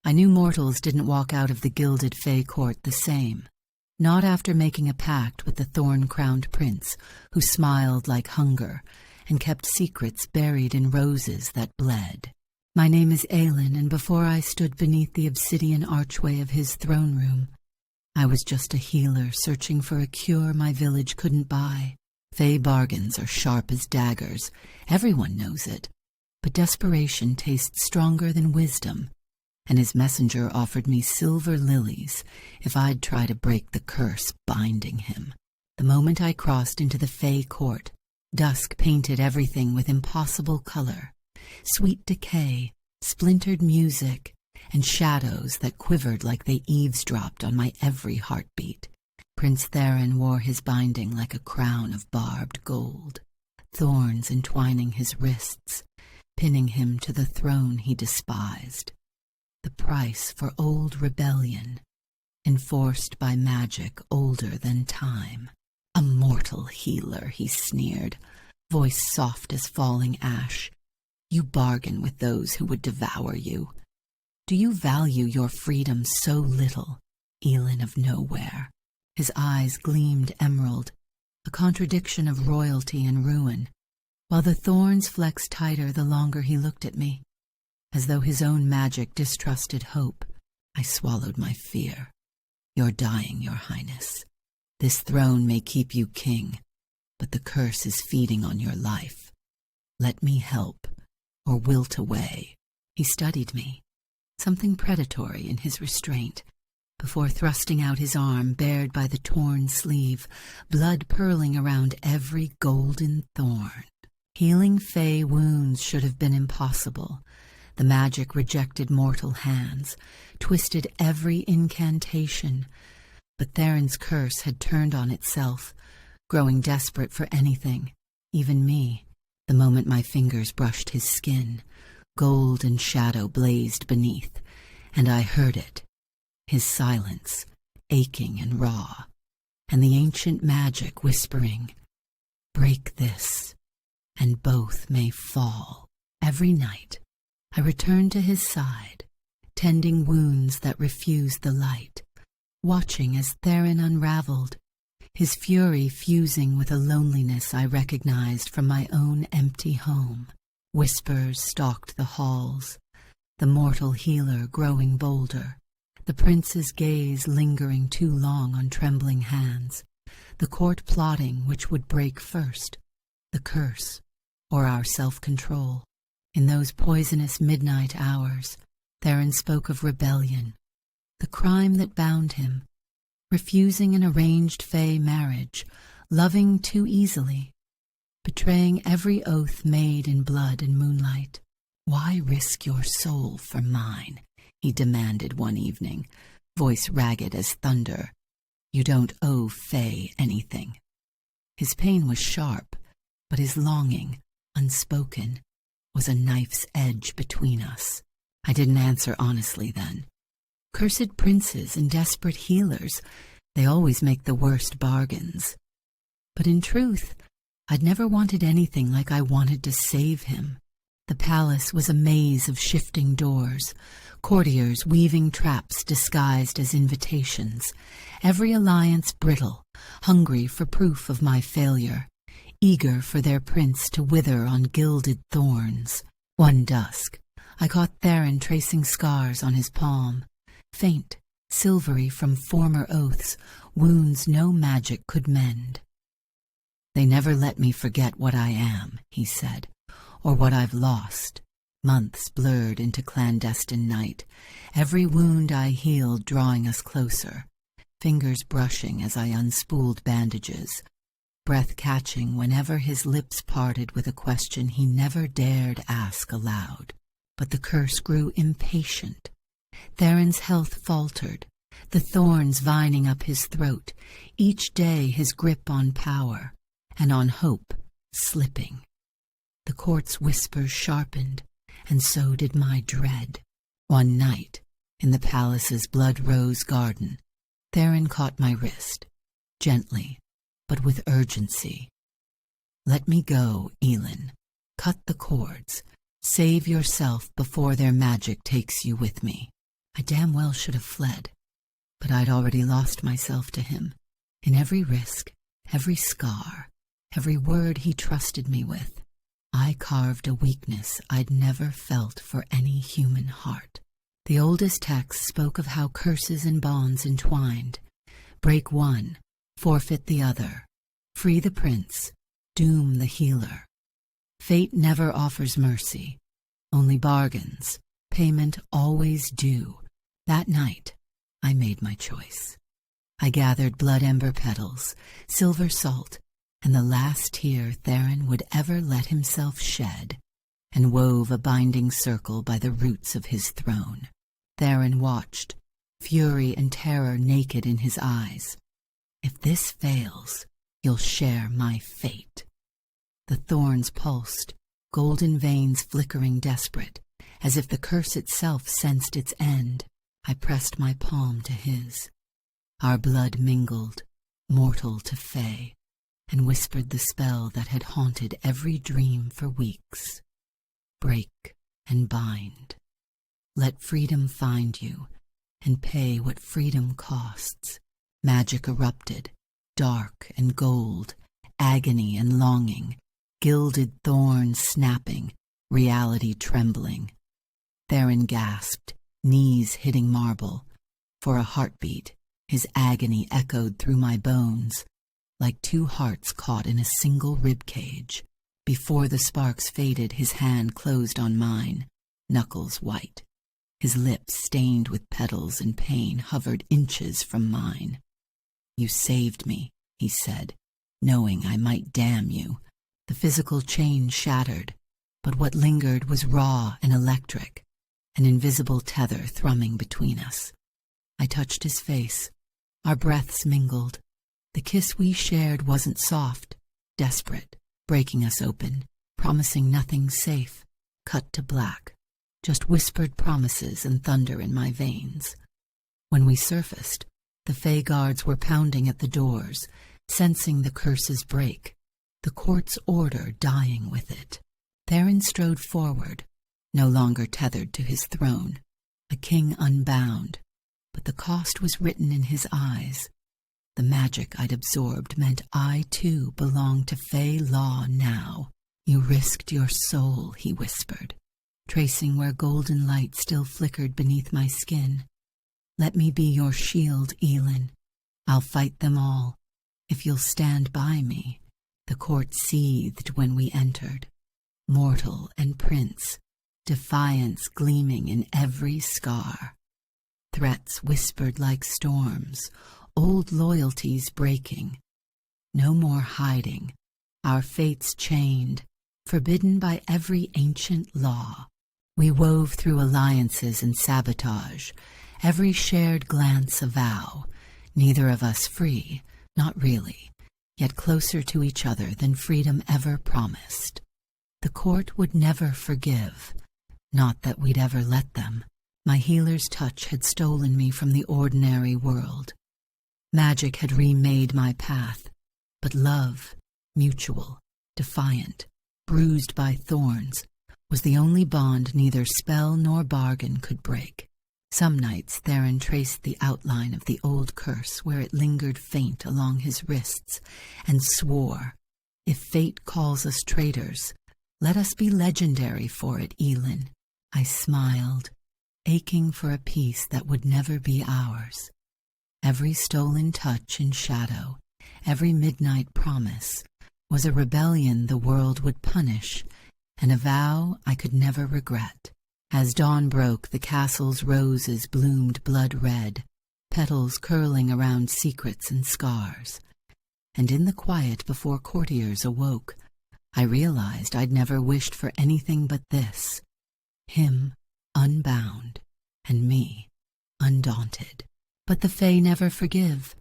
I knew mortals didn't walk out of the gilded Fey court the same. Not after making a pact with the thorn-crowned prince, who smiled like hunger and kept secrets buried in roses that bled. My name is Aelin, and before I stood beneath the obsidian archway of his throne room, I was just a healer searching for a cure my village couldn't buy. Fey bargains are sharp as daggers. Everyone knows it. But desperation tastes stronger than wisdom, and his messenger offered me silver lilies if I'd try to break the curse binding him. The moment I crossed into the Fey court, dusk painted everything with impossible color. Sweet decay, splintered music, and shadows that quivered like they eavesdropped on my every heartbeat. Prince Theron wore his binding like a crown of barbed gold, thorns entwining his wrists, pinning him to the throne he despised. The price for old rebellion, enforced by magic older than time. A mortal healer, he sneered, voice soft as falling ash. You bargain with those who would devour you. Do you value your freedom so little, Aelin of Nowhere? His eyes gleamed emerald, a contradiction of royalty and ruin, while the thorns flexed tighter the longer he looked at me. As though his own magic distrusted hope, I swallowed my fear. You're dying, Your Highness. This throne may keep you king, but the curse is feeding on your life. Let me help, or wilt away. He studied me, something predatory in his restraint, before thrusting out his arm bared by the torn sleeve, blood purling around every golden thorn. Healing Fey wounds should have been impossible. The magic rejected mortal hands, twisted every incantation, but Theron's curse had turned on itself, growing desperate for anything, even me. The moment my fingers brushed his skin, gold and shadow blazed beneath, and I heard it, his silence, aching and raw, and the ancient magic whispering, "Break this, and both may fall." Every night, I returned to his side, tending wounds that refused the light, watching as Theron unraveled, his fury fusing with a loneliness I recognized from my own empty home. Whispers stalked the halls, the mortal healer growing bolder, the prince's gaze lingering too long on trembling hands, the court plotting which would break first, the curse or our self-control. In those poisonous midnight hours, Theron spoke of rebellion, the crime that bound him, refusing an arranged Fey marriage, loving too easily, betraying every oath made in blood and moonlight. "Why risk your soul for mine?" he demanded one evening, voice ragged as thunder. "You don't owe Fey anything." His pain was sharp, but his longing, unspoken, was a knife's edge between us. I didn't answer honestly then. Cursed princes and desperate healers, they always make the worst bargains. But in truth, I'd never wanted anything like I wanted to save him. The palace was a maze of shifting doors, courtiers weaving traps disguised as invitations, every alliance brittle, hungry for proof of my failure, eager for their prince to wither on gilded thorns. One dusk, I caught Theron tracing scars on his palm, faint, silvery from former oaths, wounds no magic could mend. "They never let me forget what I am," he said, "or what I've lost." Months blurred into clandestine night, every wound I healed drawing us closer, fingers brushing as I unspooled bandages, breath catching whenever his lips parted with a question he never dared ask aloud. But the curse grew impatient. Theron's health faltered, the thorns vining up his throat, each day his grip on power, and on hope, slipping. The court's whispers sharpened, and so did my dread. One night, in the palace's blood-rose garden, Theron caught my wrist, gently, but with urgency. "Let me go, Aelin. Cut the cords. Save yourself before their magic takes you with me." I damn well should have fled, but I'd already lost myself to him. In every risk, every scar, every word he trusted me with, I carved a weakness I'd never felt for any human heart. The oldest texts spoke of how curses and bonds entwined. Break one, forfeit the other. Free the prince, doom the healer. Fate never offers mercy, only bargains, payment always due. That night, I made my choice. I gathered blood ember petals, silver salt, and the last tear Theron would ever let himself shed, and wove a binding circle by the roots of his throne. Theron watched, fury and terror naked in his eyes. If this fails, you'll share my fate. The thorns pulsed, golden veins flickering desperate, as if the curse itself sensed its end. I pressed my palm to his. Our blood mingled, mortal to fey, and whispered the spell that had haunted every dream for weeks. Break and bind. Let freedom find you, and pay what freedom costs. Magic erupted, dark and gold, agony and longing, gilded thorns snapping, reality trembling. Theron gasped, knees hitting marble. For a heartbeat, his agony echoed through my bones, like two hearts caught in a single rib cage. Before the sparks faded, his hand closed on mine, knuckles white. His lips, stained with petals and pain, hovered inches from mine. "You saved me," he said, knowing I might damn you. The physical chain shattered, but what lingered was raw and electric, an invisible tether thrumming between us. I touched his face. Our breaths mingled. The kiss we shared wasn't soft, desperate, breaking us open, promising nothing safe, cut to black, just whispered promises and thunder in my veins. When we surfaced, the Fey guards were pounding at the doors, sensing the curse's break, the court's order dying with it. Theron strode forward, no longer tethered to his throne, a king unbound, but the cost was written in his eyes. The magic I'd absorbed meant I, too, belonged to Fey law now. "You risked your soul," he whispered, tracing where golden light still flickered beneath my skin. "Let me be your shield, Elin. I'll fight them all, if you'll stand by me." The court seethed when we entered, mortal and prince, defiance gleaming in every scar. Threats whispered like storms, old loyalties breaking. No more hiding, our fates chained, forbidden by every ancient law. We wove through alliances and sabotage, every shared glance a vow, neither of us free, not really, yet closer to each other than freedom ever promised. The court would never forgive, not that we'd ever let them. My healer's touch had stolen me from the ordinary world. Magic had remade my path, but love, mutual, defiant, bruised by thorns, was the only bond neither spell nor bargain could break. Some nights Theron traced the outline of the old curse where it lingered faint along his wrists, and swore, "If fate calls us traitors, let us be legendary for it, Elin." I smiled, aching for a peace that would never be ours. Every stolen touch in shadow, every midnight promise, was a rebellion the world would punish, and a vow I could never regret. As dawn broke, the castle's roses bloomed blood-red, petals curling around secrets and scars. And in the quiet before courtiers awoke, I realized I'd never wished for anything but this: him unbound, and me undaunted. But the Fae never forgive.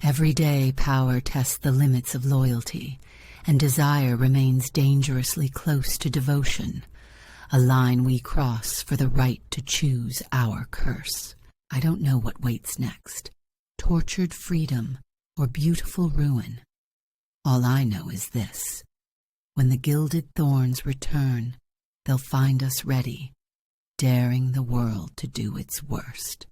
Every day power tests the limits of loyalty, and desire remains dangerously close to devotion, a line we cross for the right to choose our curse. I don't know what waits next, tortured freedom or beautiful ruin. All I know is this: when the gilded thorns return, they'll find us ready, daring the world to do its worst.